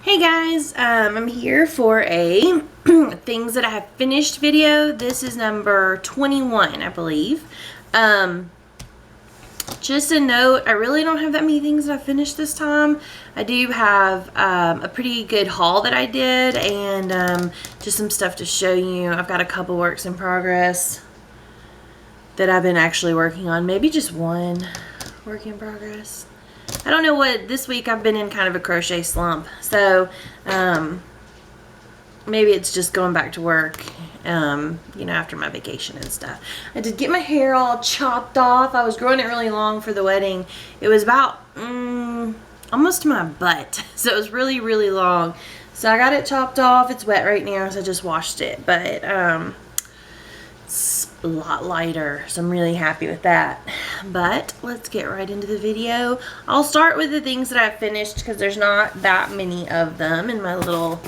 Hey guys, I'm here for a things that I have finished video. This is number 21, I believe. Just a note, I really don't have that many things that I finished this time. I do have a pretty good haul that I did and just some stuff to show you. I've got a couple works in progress that I've been actually working on. Maybe just one work in progress. I don't know what, this week I've been in kind of a crochet slump, so maybe it's just going back to work, you know, after my vacation and stuff. I did get my hair all chopped off. I was growing it really long for the wedding. It was about almost to my butt, so it was really, really long. So I got it chopped off. It's wet right now, so I just washed it, but it's a lot lighter, so I'm really happy with that. But let's get right into the video. I'll start with the things that I've finished because there's not that many of them in my little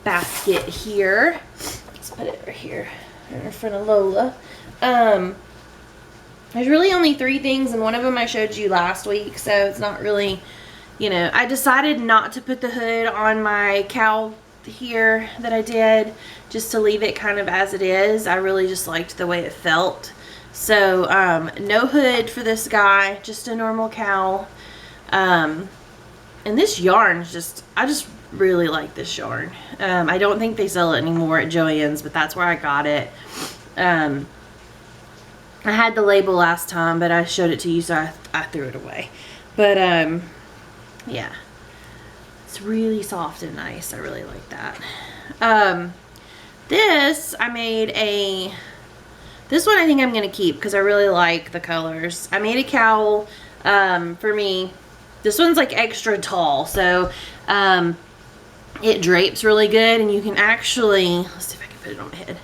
basket here. Let's put it right here in front of Lola. There's really only 3 things, and one of them I showed you last week, so it's not really, you know, I decided not to put the hood on my cowl here that I did, just to leave it kind of as it is. I really just liked the way it felt. So no hood for this guy, just a normal cowl. And this yarn is just, I just really like this yarn. I don't think they sell it anymore at Joanns, but that's where I got it. I had the label last time, but I showed it to you, so I threw it away. But yeah, it's really soft and nice. I really like that. This, I made this one I think I'm going to keep because I really like the colors. I made a cowl for me. This one's like extra tall, so it drapes really good, and you can actually, let's see if I can put it on my head.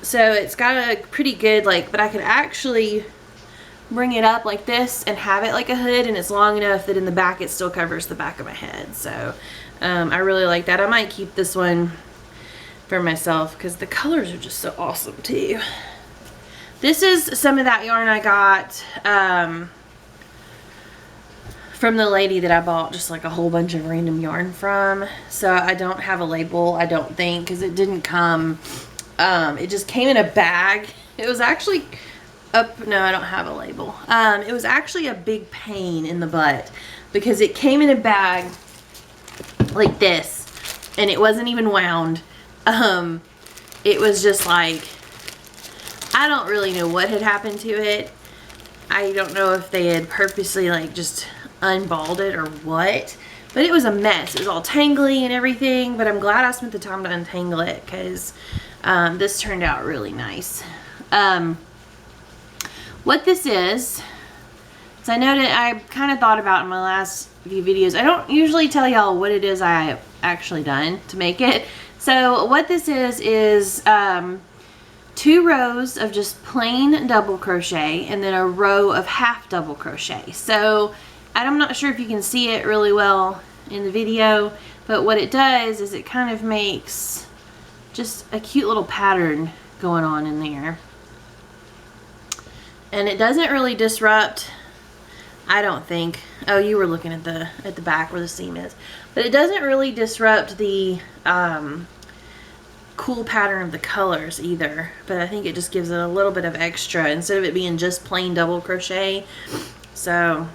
So it's got a pretty good, like, but I could actually bring it up like this and have it like a hood, and it's long enough that in the back it still covers the back of my head. So I really like that. I might keep this one for myself because the colors are just so awesome too. This is some of that yarn I got from the lady that I bought just like a whole bunch of random yarn from. So I don't have a label, I don't think, because it didn't come, it just came in a bag. It was actually no, I don't have a label. It was actually a big pain in the butt because it came in a bag like this, and it wasn't even wound. It was just like, I don't really know what had happened to it. I don't know if they had purposely like just unballed it or what, but it was a mess. It was all tangly and everything, but I'm glad I spent the time to untangle it because this turned out really nice. What this is I know that I kind of thought about in my last few videos. I don't usually tell y'all what it is I actually done to make it. So what this is 2 rows of just plain double crochet and then a row of half double crochet. So I'm not sure if you can see it really well in the video, but what it does is it kind of makes just a cute little pattern going on in there. And it doesn't really disrupt, I don't think. Oh, you were looking at the back where the seam is. But it doesn't really disrupt the cool pattern of the colors either. But I think it just gives it a little bit of extra instead of it being just plain double crochet. So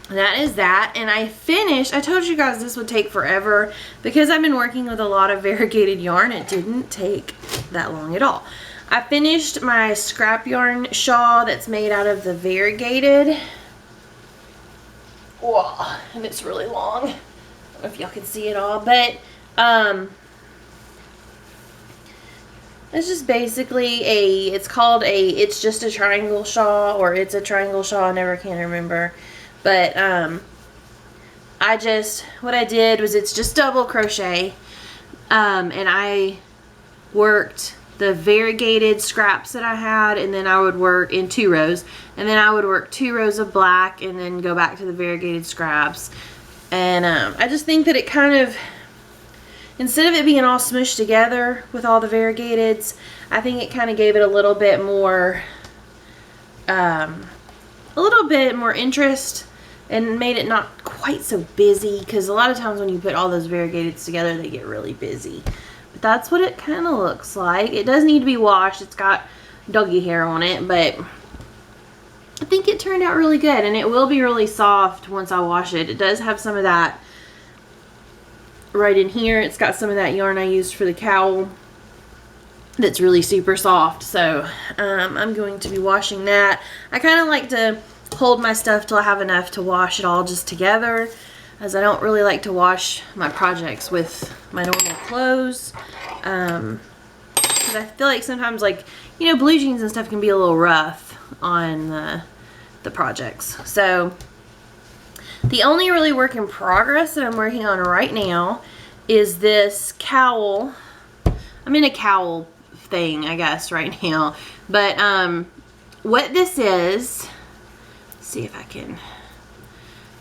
that is that. And I finished, I told you guys this would take forever because I've been working with a lot of variegated yarn. It didn't take that long at all. I finished my scrap yarn shawl that's made out of the variegated. Whoa, and it's really long. I don't know if y'all can see it all, but it's just basically it's just a triangle shawl, or it's a triangle shawl, I never can remember. But what I did was it's just double crochet, and I worked the variegated scraps that I had, and then I would work in 2 rows, and then I would work 2 rows of black and then go back to the variegated scraps. And I just think that it kind of, instead of it being all smushed together with all the variegateds, I think it kind of gave it a little bit more interest and made it not quite so busy, because a lot of times when you put all those variegateds together, they get really busy. But that's what it kind of looks like. It does need to be washed. It's got doggy hair on it, but I think it turned out really good, and it will be really soft once I wash it. It does have some of that right in here. It's got some of that yarn I used for the cowl that's really super soft. So I'm going to be washing that. I kind of like to hold my stuff till I have enough to wash it all just together, as I don't really like to wash my projects with my normal clothes, because I feel like sometimes, like, you know, blue jeans and stuff can be a little rough on the projects. So the only really work in progress that I'm working on right now is this cowl. I'm in a cowl thing, I guess, right now. But what this is, see if I can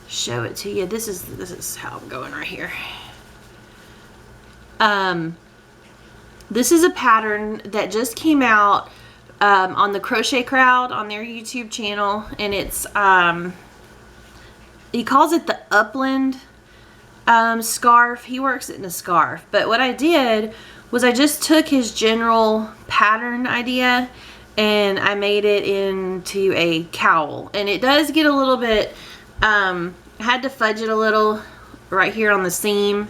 show it to you. This is how I'm going right here. This is a pattern that just came out on the Crochet Crowd on their YouTube channel, and it's he calls it the Upland scarf. He works it in a scarf, but what I did was I just took his general pattern idea and I made it into a cowl, and it does get a little bit I had to fudge it a little right here on the seam,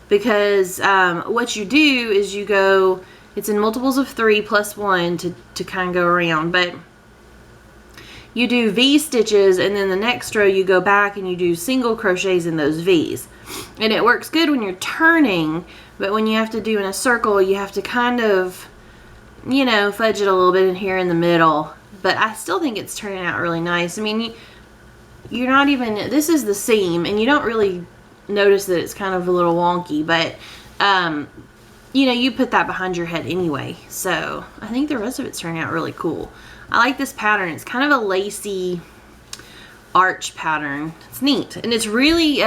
because what you do is you go, it's in multiples of 3 plus 1 to kind of go around, but you do V stitches, and then the next row you go back and you do single crochets in those V's, and it works good when you're turning, but when you have to do in a circle, you have to kind of, you know, fudge it a little bit in here in the middle. But I still think it's turning out really nice. I mean, you're not even, this is the seam, and you don't really notice that it's kind of a little wonky, but you know, you put that behind your head anyway. So I think the rest of it's turning out really cool. I like this pattern. It's kind of a lacy arch pattern. It's neat, and it's really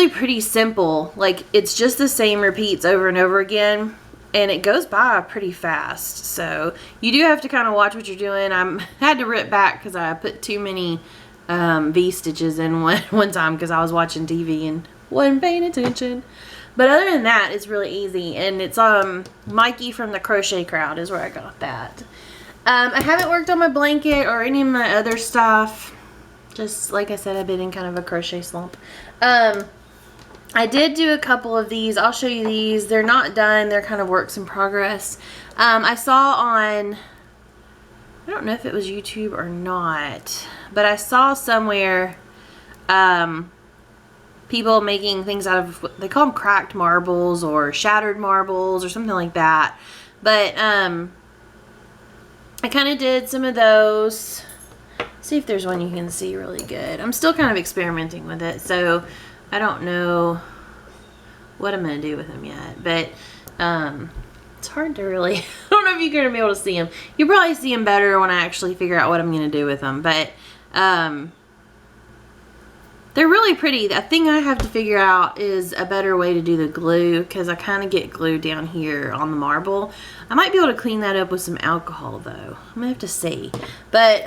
pretty simple. Like, it's just the same repeats over and over again, and it goes by pretty fast. So you do have to kind of watch what you're doing. I had to rip back because I put too many V stitches in one time because I was watching TV and wasn't paying attention. But other than that, it's really easy, and it's Mikey from the Crochet Crowd is where I got that. I haven't worked on my blanket or any of my other stuff. Just like I said, I've been in kind of a crochet slump. I did do a couple of these. I'll show you these. They're not done. They're kind of works in progress. I saw on, I don't know if it was YouTube or not, but I saw somewhere people making things out of, they call them cracked marbles or shattered marbles or something like that. But I kind of did some of those. See if there's one you can see really good. I'm still kind of experimenting with it, so I don't know what I'm going to do with them yet. But it's hard to really, I don't know if you're going to be able to see them. You'll probably see them better when I actually figure out what I'm going to do with them. But they're really pretty. The thing I have to figure out is a better way to do the glue, because I kind of get glue down here on the marble. I might be able to clean that up with some alcohol, though. I'm going to have to see. But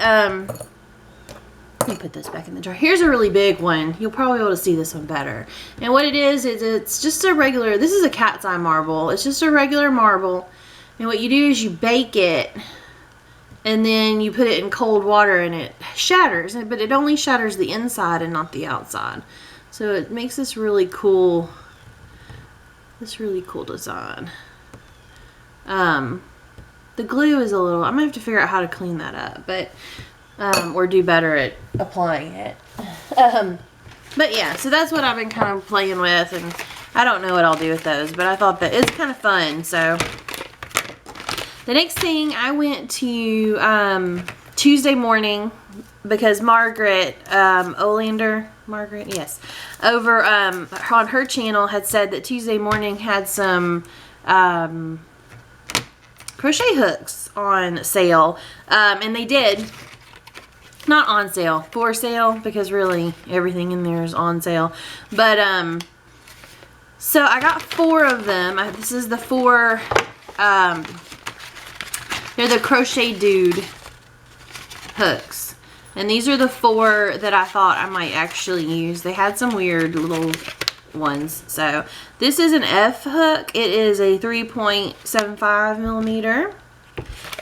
let me put this back in the jar. Here's a really big one. You'll probably be able to see this one better. And what it is it's just a regular, this is a cat's eye marble. It's just a regular marble. And what you do is you bake it, and then you put it in cold water, and it shatters. But it only shatters the inside and not the outside. So it makes this really cool design. The glue is a little, I'm gonna have to figure out how to clean that up, but or do better at applying it. But yeah, so that's what I've been kind of playing with, and I don't know what I'll do with those, but I thought that it's kind of fun. So the next thing, I went to Tuesday morning, because Margaret Olander, yes, over on her channel had said that Tuesday morning had some crochet hooks on sale, and they did. Not on sale, for sale, because really everything in there is on sale. But so I got 4 of them. This is the 4 they're the Crochet Dude hooks. And these are the 4 that I thought I might actually use. They had some weird little ones. So this is an F hook. It is a 3.75 millimeter.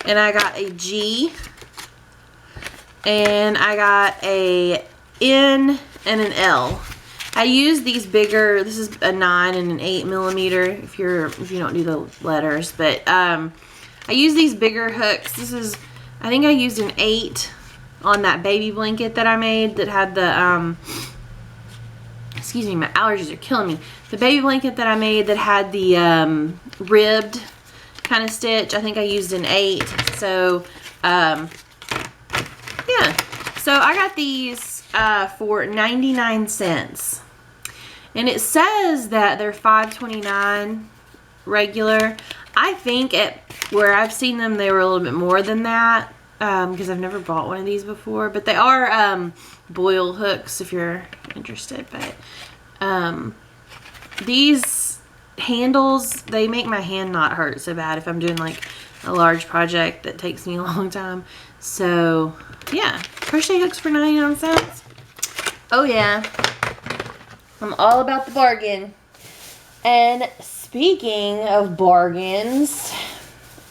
And I got a G. And I got a N and an L. I use these bigger. This is a 9 and an 8 millimeter if you don't do the letters. But I use these bigger hooks. I think I used an 8 on that baby blanket that I made that had the excuse me, my allergies are killing me. The baby blanket that I made that had the ribbed kind of stitch, I think I used an 8. So yeah, so I got these for 99 cents, and it says that they're $5.29 regular. I think at where I've seen them they were a little bit more than that, because I've never bought one of these before, but they are boil hooks if you're interested. But these handles, they make my hand not hurt so bad if I'm doing like a large project that takes me a long time. So yeah, crochet hooks for 99 cents. Oh yeah, I'm all about the bargain. And speaking of bargains,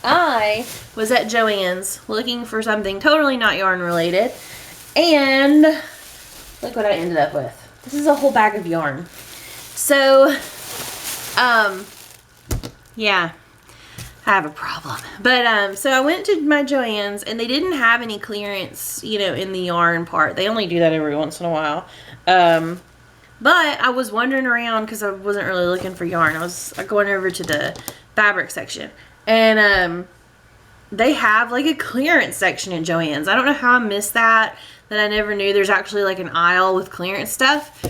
I was at Joann's looking for something totally not yarn related, and look what I ended up with. This is a whole bag of yarn. So yeah, I have a problem. But so I went to my Joann's, and they didn't have any clearance, you know, in the yarn part. They only do that every once in a while. But I was wandering around because I wasn't really looking for yarn. I was going over to the fabric section, and they have like a clearance section at Joann's. I don't know how I missed that I never knew there's actually like an aisle with clearance stuff.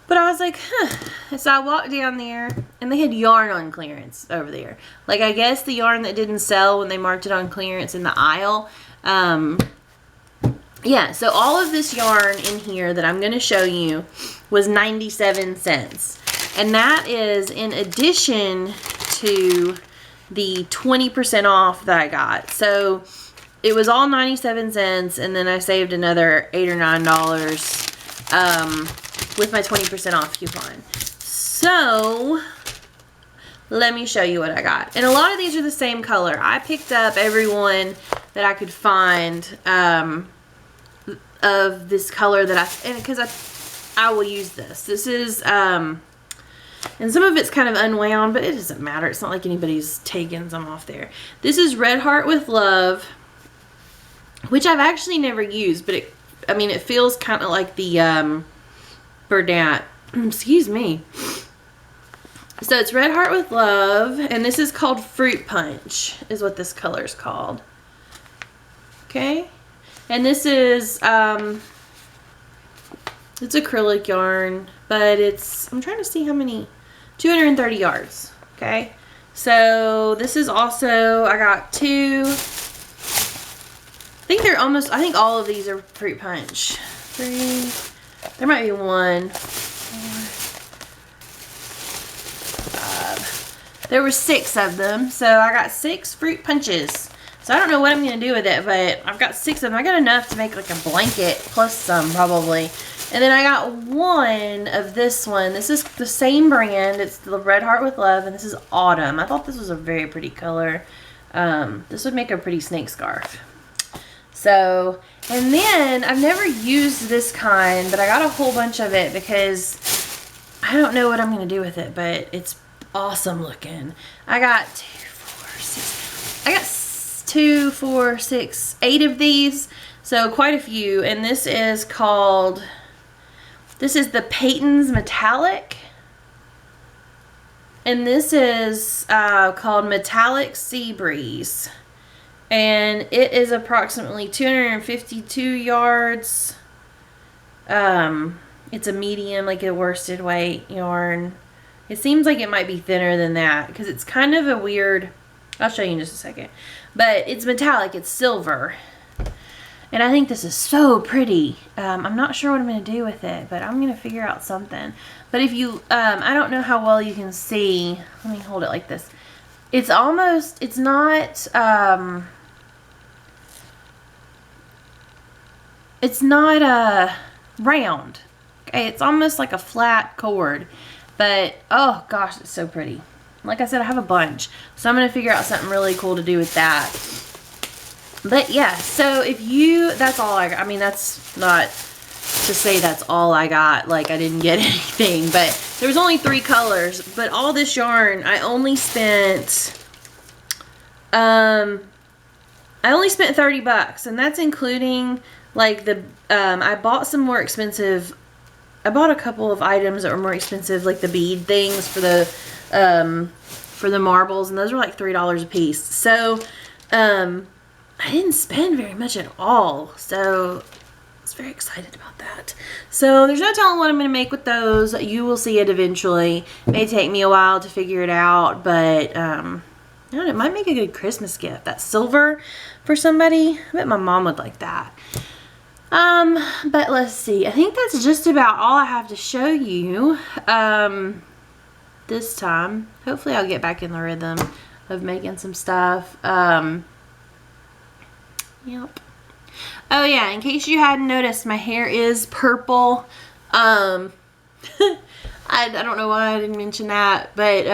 But I was like, huh. So I walked down there, and they had yarn on clearance over there. Like, I guess the yarn that didn't sell when they marked it on clearance in the aisle. Yeah, so all of this yarn in here that I'm going to show you was 97 cents. And that is in addition to the 20% off that I got. So it was all 97 cents, and then I saved another $8 or $9 with my 20% off coupon. So let me show you what I got. And a lot of these are the same color. I picked up every one that I could find of this color that because I will use this. This is and some of it's kind of unwound, but it doesn't matter. It's not like anybody's taken some off there. This is Red Heart with Love, which I've actually never used, but I mean, it feels kind of like the Bernat. Excuse me. So it's Red Heart with Love, and this is called Fruit Punch, is what this color is called. Okay, and this is it's acrylic yarn, but I'm trying to see how many, 230 yards. Okay, so this is also, I got 2. I think all of these are Fruit Punch. 3, there might be 1, 4, 5. There were 6 of them, so I got 6 Fruit Punches. So I don't know what I'm going to do with it, but I've got 6 of them. I got enough to make like a blanket, plus some probably. And then I got 1 of this one. This is the same brand. It's the Red Heart with Love, and this is Autumn. I thought this was a very pretty color. This would make a pretty snake scarf. So, and then I've never used this kind, but I got a whole bunch of it because I don't know what I'm going to do with it, but it's awesome looking. I got 2, 4, 6, 8 of these, so quite a few. And this is called, this is the Peyton's Metallic, and this is called Metallic Sea Breeze. And it is approximately 252 yards. It's a medium, like a worsted weight yarn. It seems like it might be thinner than that because it's kind of a weird, I'll show you in just a second. But it's metallic, it's silver. And I think this is so pretty. I'm not sure what I'm going to do with it, but I'm going to figure out something. But if you, I don't know how well you can see. Let me hold it like this. It's almost, it's not, it's not round. Okay, it's almost like a flat cord. But, oh gosh, it's so pretty. Like I said, I have a bunch. So I'm going to figure out something really cool to do with that. But yeah, so if you, that's all I got. I mean, that's not to say that's all I got. Like, I didn't get anything. But there was only 3 colors. But all this yarn, I only spent 30 bucks. And that's including, like, the, I bought some more expensive, I bought a couple of items that were more expensive, like the bead things for the marbles. And those were like $3 a piece. So, I didn't spend very much at all, so I was very excited about that. So there's no telling what I'm going to make with those. You will see it eventually. It may take me a while to figure it out, but I don't know, it might make a good Christmas gift. That silver for somebody. I bet my mom would like that. But let's see. I think that's just about all I have to show you this time. Hopefully I'll get back in the rhythm of making some stuff. Yep. Oh yeah, in case you hadn't noticed, my hair is purple. I don't know why I didn't mention that, but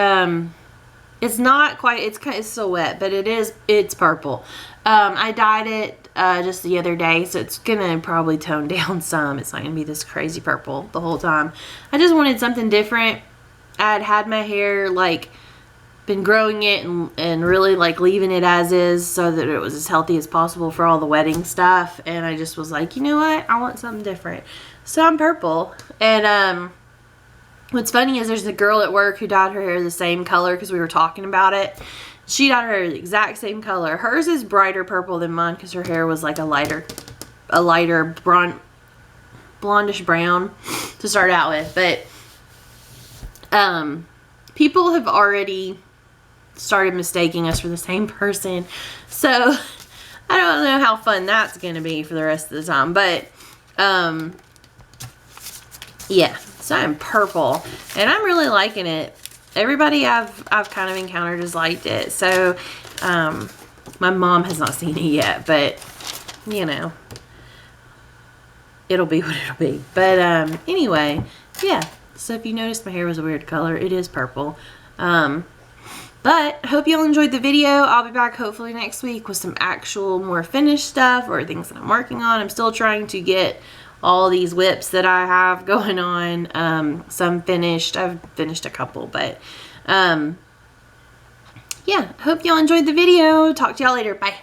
it's not quite, it's still wet, but it's purple. I dyed it just the other day, so it's gonna probably tone down some. It's not gonna be this crazy purple the whole time. I just wanted something different. I'd had my hair like been growing it and really like leaving it as is so that it was as healthy as possible for all the wedding stuff, and I just was like, you know what, I want something different, so I'm purple. And what's funny is there's a girl at work who dyed her hair the same color because we were talking about it. She dyed her hair the exact same color. Hers is brighter purple than mine because her hair was like a lighter blondish brown to start out with. But people have already started mistaking us for the same person, so I don't know how fun that's gonna be for the rest of the time. But yeah, so I'm purple and I'm really liking it. Everybody I've kind of encountered has liked it. So my mom has not seen it yet, but you know, it'll be what it'll be. But anyway, yeah, so if you noticed my hair was a weird color, it is purple. But hope you all enjoyed the video. I'll be back hopefully next week with some actual more finished stuff or things that I'm working on. I'm still trying to get all these whips that I have going on. Some finished. I've finished a couple, but yeah, hope y'all enjoyed the video. Talk to y'all later. Bye.